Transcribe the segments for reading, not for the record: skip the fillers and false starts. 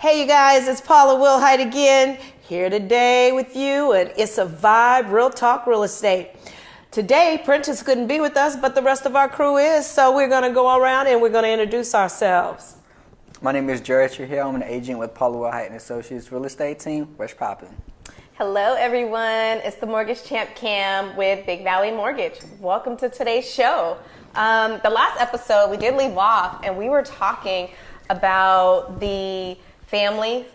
Hey you guys, it's Paula Wilhite again, here today with you at Issa Vibe, Real Talk Real Estate. Today, Prentice couldn't be with us, but the rest of our crew is, so we're going to go around and we're going to introduce ourselves. My name is Jared. You're here. I'm an agent with Paula Wilhite and Associates Real Estate Team. What's poppin'? Hello, everyone. It's the Mortgage Champ Cam with Big Valley Mortgage. Welcome to today's show. The last episode, we did leave off, and we were talking about the family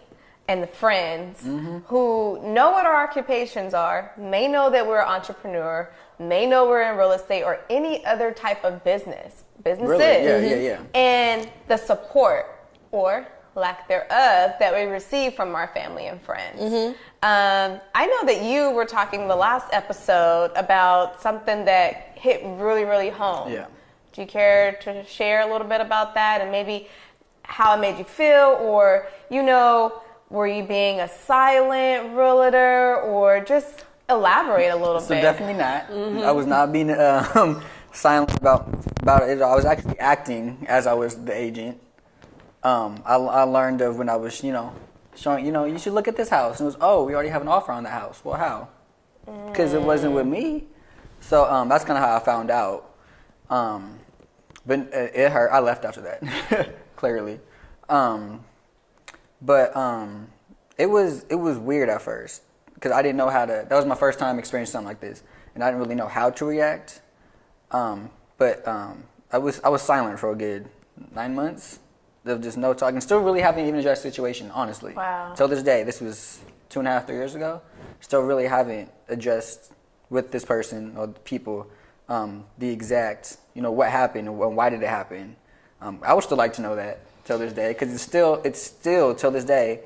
and the friends who know what our occupations are, may know that we're an entrepreneur, may know we're in real estate or any other type of businesses. Really? Yeah. And the support or lack thereof that we receive from our family and friends. I know that you were talking the last episode about something that hit really, really home. Yeah. Do you care to share a little bit about that and maybe how it made you feel, or, were you being a silent realtor, or just elaborate a little bit? So definitely not. I was not being silent about it. I was actually acting as I was the agent. I learned of when I was, showing, you should look at this house. And it was, we already have an offer on that house. Well, how? Because it wasn't with me. So that's kind of how I found out. But it hurt. I left after that, clearly. But it was weird at first because I didn't know how to. That was my first time experiencing something like this, and I didn't really know how to react. But I was silent for a good 9 months. Of just no talking. Still really haven't even addressed the situation, honestly. Wow. Till this day, this was 2.5, 3 years ago. Still really haven't addressed with this person or the people the exact, what happened and why did it happen. I would still like to know that till this day, because it's still till this day,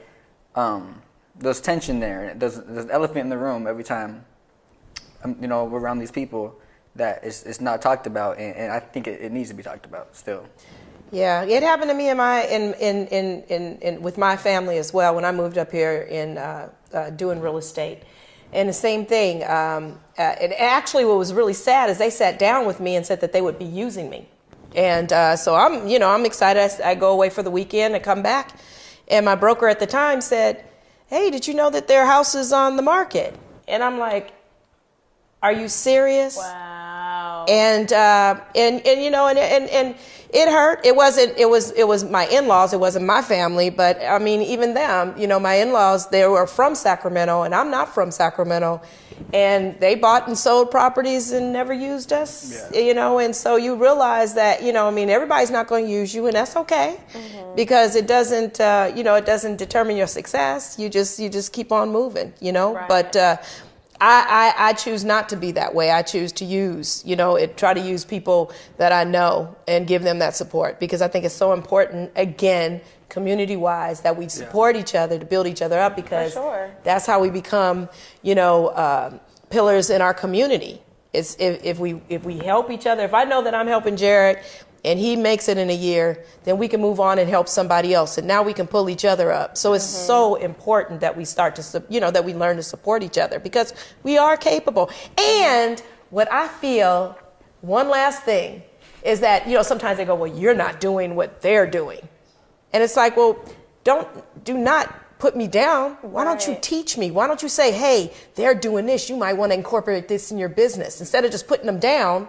there's tension there. There's an elephant in the room every time, we're around these people that it's not talked about, and I think it needs to be talked about still. Yeah, it happened to me in with my family as well when I moved up here in doing real estate. And the same thing. And actually, what was really sad is they sat down with me and said that they would be using me. And so I'm excited. I go away for the weekend and come back. And my broker at the time said, "Hey, did you know that their house is on the market?" And I'm like, "Are you serious?" Wow. And it hurt. It was my in-laws. It wasn't my family, but I mean, even them, my in-laws, they were from Sacramento and I'm not from Sacramento, and they bought and sold properties and never used us, and so you realize that, everybody's not going to use you, and that's okay because it doesn't, it doesn't determine your success. You just keep on moving, Right. But, I choose not to be that way. I choose to use, try to use people that I know and give them that support, because I think it's so important, again, community-wise, that we support each other to build each other up, because that's how we become, pillars in our community. It's if we help each other. If I know that I'm helping Jared and he makes it in a year, then we can move on and help somebody else. And now we can pull each other up. So it's so important that we start to, that we learn to support each other, because we are capable. And what I feel, one last thing, is that, sometimes they go, well, you're not doing what they're doing. And it's like, well, do not put me down. Why don't you teach me? Why don't you say, hey, they're doing this. You might want to incorporate this in your business. Instead of just putting them down,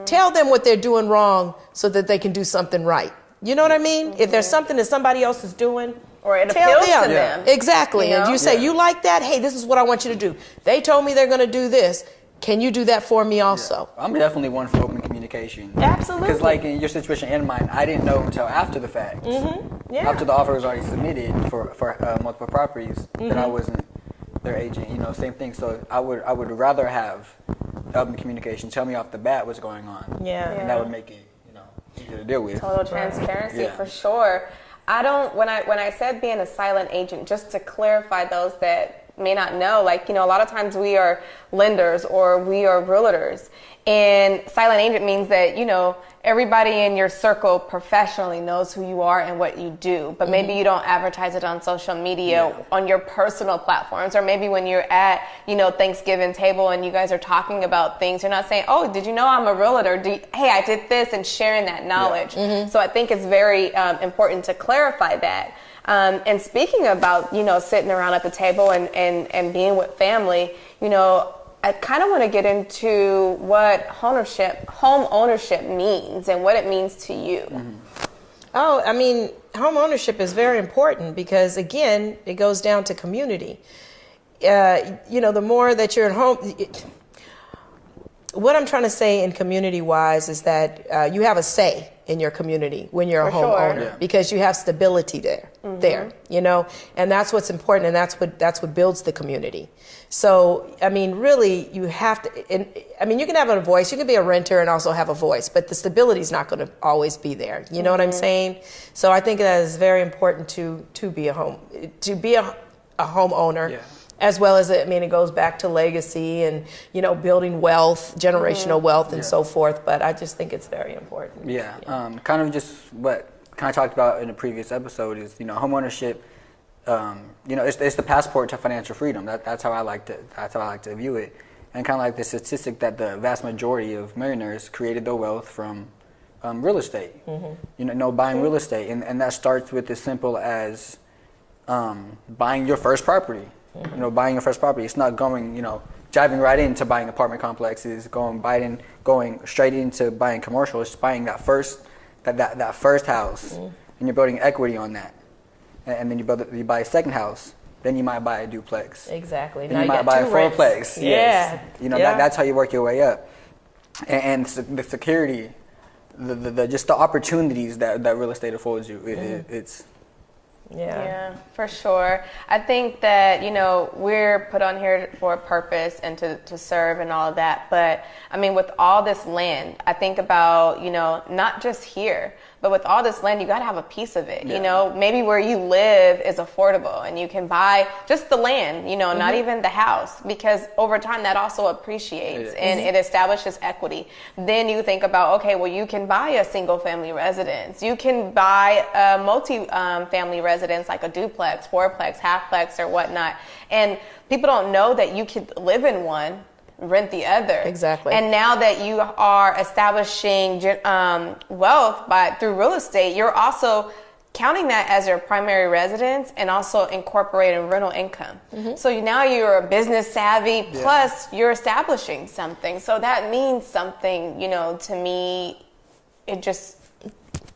tell them what they're doing wrong so that they can do something right. You know what I mean? If there's something that somebody else is doing, or it appeals to them. Exactly. And you say, you like that? Hey, this is what I want you to do. They told me they're going to do this. Can you do that for me also? I'm definitely one for open communication. Absolutely. Because like in your situation and mine, I didn't know until after the fact. After the offer was already submitted for multiple properties, that I wasn't their agent. Same thing. So I would rather have open communication. Tell me off the bat what's going on. Yeah. And that would make it, easier to deal with. Total transparency for sure. When I said being a silent agent, just to clarify those that may not know, a lot of times we are lenders or we are realtors, and silent agent means that, everybody in your circle professionally knows who you are and what you do, but maybe you don't advertise it on social media, on your personal platforms, or maybe when you're at, Thanksgiving table and you guys are talking about things, you're not saying, oh, did you know I'm a realtor? Hey, I did this, and sharing that knowledge. So I think it's very important to clarify that. And speaking about, sitting around at the table and being with family, I kind of want to get into what home ownership means and what it means to you. Mm-hmm. Oh, I mean, home ownership is very important because, again, it goes down to community. The more that you're at home, what I'm trying to say in community-wise is that you have a say in your community when you're a homeowner because you have stability there, and that's what's important, and that's what builds the community. So, I mean, really, you have to, you can have a voice, you can be a renter and also have a voice, but the stability is not going to always be there. You know what I'm saying? So I think that is very important to be a homeowner. Yeah. As well as, it goes back to legacy and, building wealth, generational wealth and so forth. But I just think it's very important. Yeah. Kind of just what kind of talked about in the previous episode is, homeownership, it's the passport to financial freedom. That's how I like to view it. And kind of like the statistic that the vast majority of millionaires created their wealth from real estate, buying real estate. And that starts with as simple as buying your first property. Buying your first property. It's not going, driving right into buying apartment complexes, going straight into buying commercial. It's buying that first house, and you're building equity on that. And then you buy a second house. Then you might buy a duplex. Exactly. Then you might buy a fourplex. Yeah. Yes. That's how you work your way up. And the security, just the opportunities that real estate affords you, it's. Yeah, for sure. I think that, we're put on here for a purpose and to serve and all of that. But with all this land, I think about, not just here, but with all this land, you got to have a piece of it. Maybe where you live is affordable and you can buy just the land, not even the house, because over time that also appreciates and it establishes equity. Then you think about, okay, well, you can buy a single family residence. You can buy a multi-family residence like a duplex, fourplex, halfplex or whatnot. And people don't know that you could live in one, rent the other. Exactly. And now that you are establishing wealth through real estate, you're also counting that as your primary residence and also incorporating rental income. So now you're a business savvy, plus you're establishing something. So that means something, to me.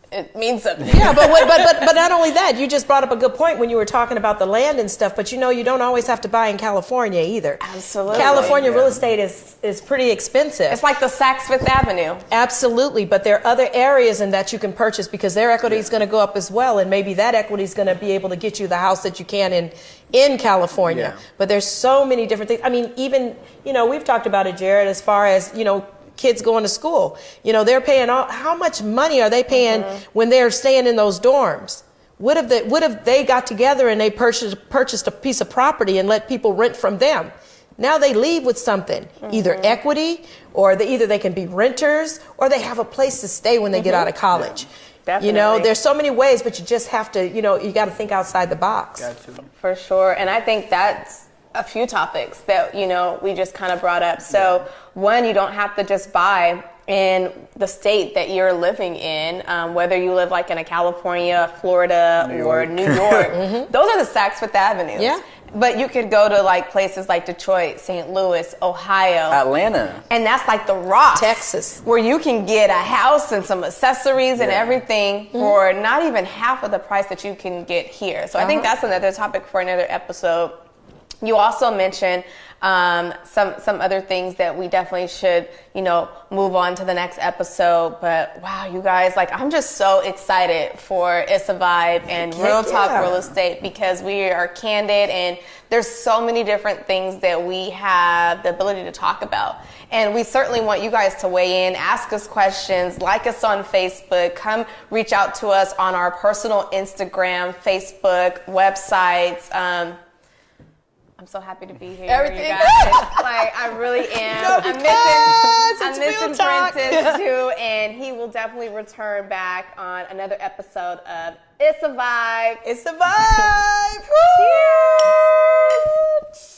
It means something. Yeah, but not only that, you just brought up a good point when you were talking about the land and stuff, but you don't always have to buy in California either. Absolutely. California real estate is pretty expensive. It's like the Saks Fifth Avenue. Absolutely, but there are other areas in that you can purchase because their equity is going to go up as well, and maybe that equity is going to be able to get you the house that you can in California. Yeah. But there's so many different things. Even, we've talked about it, Jared, as far as, kids going to school. They're paying how much money are they paying when they're staying in those dorms? What if they got together and they purchased a piece of property and let people rent from them? Now they leave with something, either equity or either they can be renters or they have a place to stay when they get out of college. Yeah. Definitely. There's so many ways, but you just have to, you got to think outside the box. For sure. And I think that's a few topics that, we just kind of brought up. So one, you don't have to just buy in the state that you're living in, whether you live like in a California, Florida, or New York. Those are the Saks Fifth Avenues. Yeah. But you could go to like places like Detroit, St. Louis, Ohio, Atlanta. And that's like the rocks. Texas. Where you can get a house and some accessories and everything for not even half of the price that you can get here. So I think that's another topic for another episode. You also mentioned some other things that we definitely should, move on to the next episode. But wow, you guys, I'm just so excited for Issa Vibe and Real Talk Real Estate because we are candid and there's so many different things that we have the ability to talk about. And we certainly want you guys to weigh in, ask us questions, like us on Facebook, come reach out to us on our personal Instagram, Facebook, websites. I'm so happy to be here. Everything. You guys. I really am. I'm missing Prentice too, and he will definitely return back on another episode of Issa Vibe. Issa Vibe. Cheers.